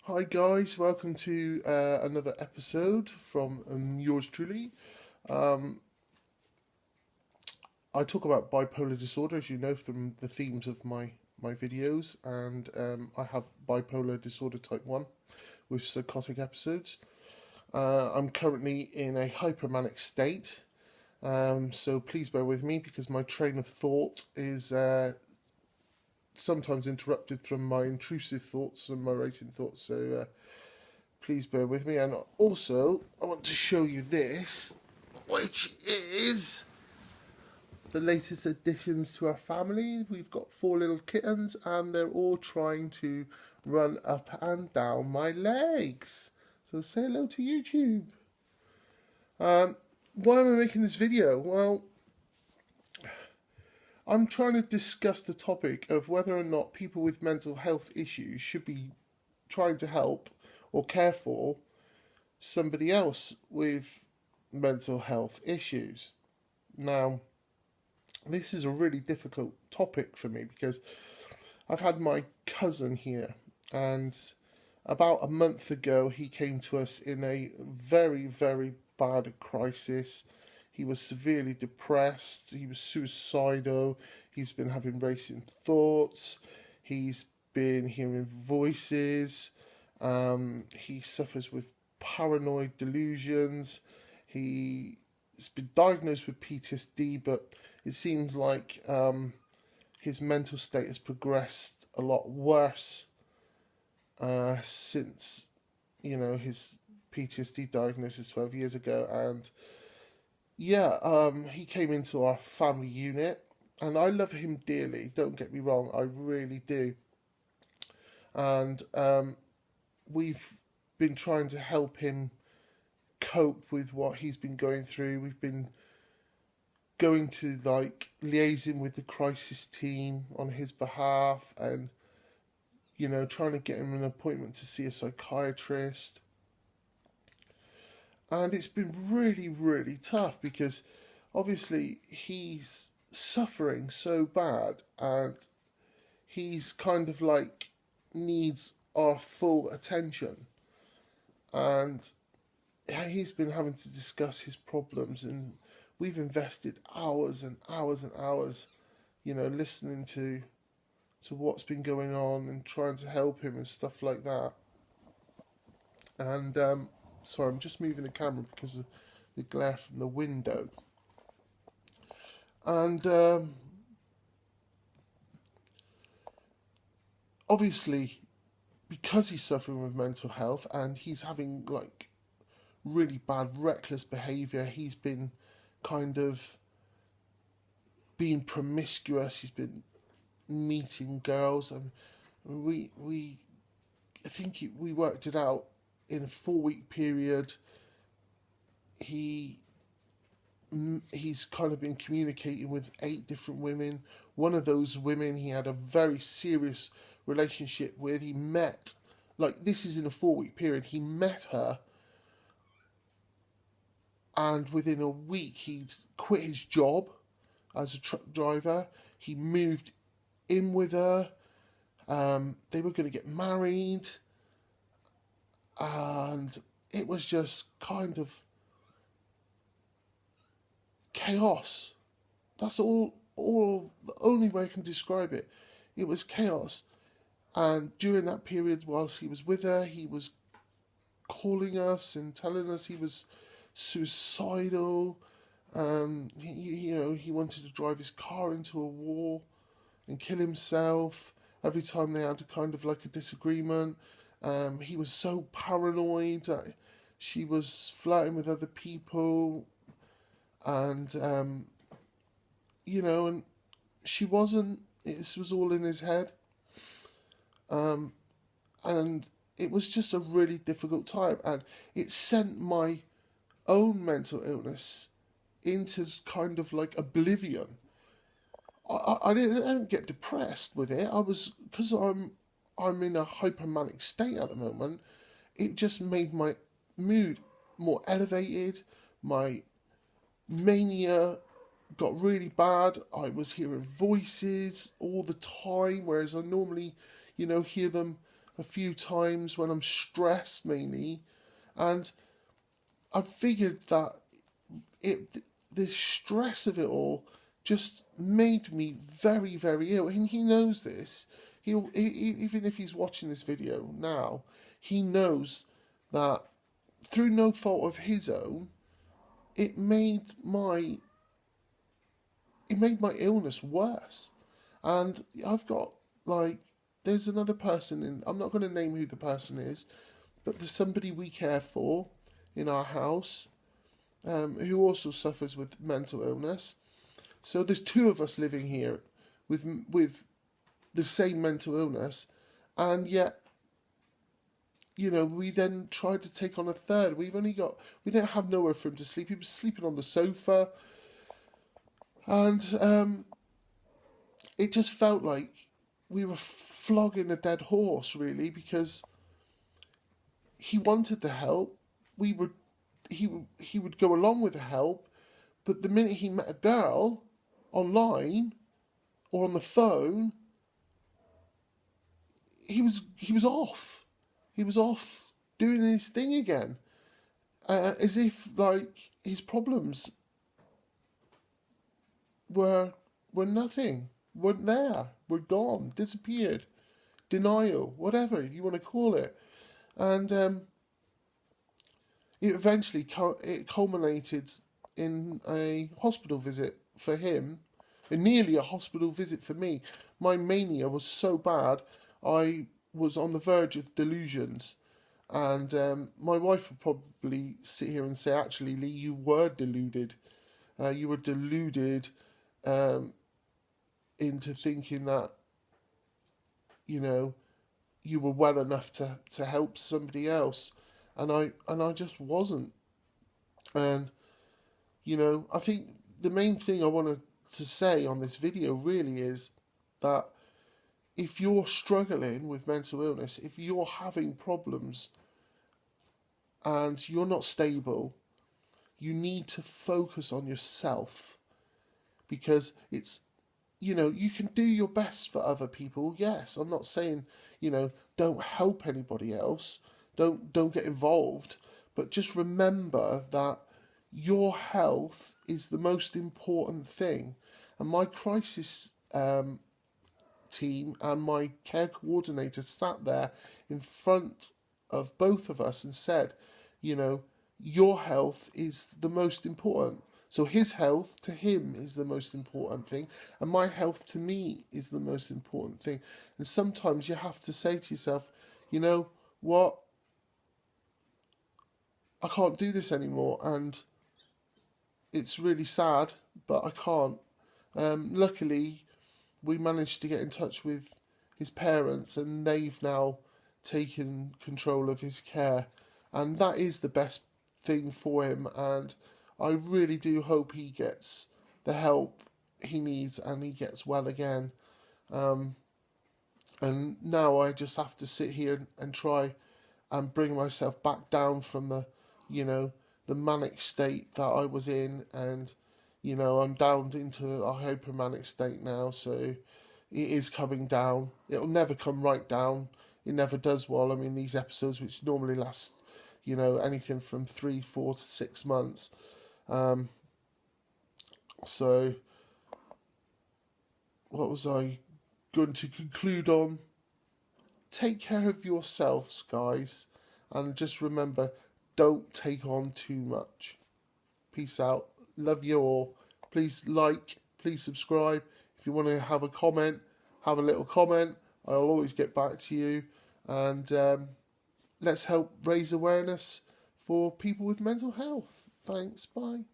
Hi guys, welcome to another episode from yours truly. Um, I talk about bipolar disorder, as you know from the themes of my videos, and I have bipolar disorder type 1 with psychotic episodes. I'm currently in a hypermanic state, so please bear with me because my train of thought is sometimes interrupted from my intrusive thoughts and my racing thoughts. So please bear with me. And also, I want to show you this, which is the latest additions to our family. We've got 4 little kittens, and they're all trying to run up and down my legs. So say hello to YouTube. Why am I making this video? Well, I'm trying to discuss the topic of whether or not people with mental health issues should be trying to help or care for somebody else with mental health issues. Now, this is a really difficult topic for me because I've had my cousin here, and about a month ago, he came to us in a very, very bad crisis. He was severely depressed, he was suicidal, he's been having racing thoughts, he's been hearing voices, he suffers with paranoid delusions. He's been diagnosed with PTSD, but it seems like his mental state has progressed a lot worse since his PTSD diagnosis 12 years ago. And yeah, he came into our family unit, and I love him dearly. Don't get me wrong, I really do. And we've been trying to help him cope with what he's been going through. We've been going to liaising with the crisis team on his behalf, and trying to get him an appointment to see a psychiatrist. And it's been really, really tough because obviously he's suffering so bad, and he's kind of needs our full attention. And he's been having to discuss his problems, and we've invested hours and hours and hours, listening to what's been going on and trying to help him and stuff like that. And sorry, I'm just moving the camera because of the glare from the window. And obviously, because he's suffering with mental health and he's having really bad reckless behavior, he's been kind of being promiscuous. He's been meeting girls, and we worked it out in a 4 week period. He's kind of been communicating with 8 different women. One of those women he had a very serious relationship with. He met, this is in a 4 week period, he met her, and within a week he'd quit his job as a truck driver. He moved in with her. They were going to get married, and it was just kind of chaos. That's all the only way I can describe it. It was chaos. And during that period, whilst he was with her, he was calling us and telling us he was suicidal. He wanted to drive his car into a wall and kill himself every time they had a disagreement. He was so paranoid that she was flirting with other people, and and she wasn't. This was all in his head, and it was just a really difficult time, and it sent my own mental illness into oblivion. I didn't get depressed with it. I was, because I'm in a hypermanic state at the moment. It just made my mood more elevated. My mania got really bad. I was hearing voices all the time, whereas I normally, hear them a few times when I'm stressed mainly, and I figured that the stress of it all just made me very, very ill, and he knows this. Even if he's watching this video now, he knows that through no fault of his own, it made my illness worse. And I've got, like, there's another person in, I'm not going to name who the person is, but there's somebody we care for in our house, who also suffers with mental illness. So there's two of us living here with the same mental illness, and yet, we then tried to take on a third. We didn't have nowhere for him to sleep. He was sleeping on the sofa, and it just felt like we were flogging a dead horse, really, because he wanted the help. He would go along with the help, but the minute he met a girl online or on the phone, he was off. He was off doing his thing again, as if like his problems were nothing, weren't there, were gone, disappeared, denial, whatever you want to call it, and it eventually culminated in a hospital visit for him, and nearly a hospital visit for me. My mania was so bad, I was on the verge of delusions, and my wife would probably sit here and say, actually, Lee, you were deluded. You were deluded into thinking that, you were well enough to help somebody else. And I just wasn't. And, I think the main thing I wanted to say on this video really is that if you're struggling with mental illness, if you're having problems and you're not stable, you need to focus on yourself, because it's, you can do your best for other people. Yes, I'm not saying, don't help anybody else, don't get involved, but just remember that your health is the most important thing. And my crisis team and my care coordinator sat there in front of both of us and said, your health is the most important. So his health to him is the most important thing, and my health to me is the most important thing. And sometimes you have to say to yourself, you know what, I can't do this anymore, and it's really sad, but I can't. Luckily, we managed to get in touch with his parents, and they've now taken control of his care, and that is the best thing for him. And I really do hope he gets the help he needs and he gets well again. And now I just have to sit here and try and bring myself back down from the manic state that I was in, and I'm down into a hypomanic state now, so it is coming down. It'll never come right down. It never does. Well, I mean, these episodes, which normally last, anything from 3, 4 to 6 months. So, what was I going to conclude on? Take care of yourselves, guys, and just remember, don't take on too much. Peace out. Love you all. Please like, please subscribe. If you want to have a comment, have a little comment. I'll always get back to you. And let's help raise awareness for people with mental health. Thanks. Bye.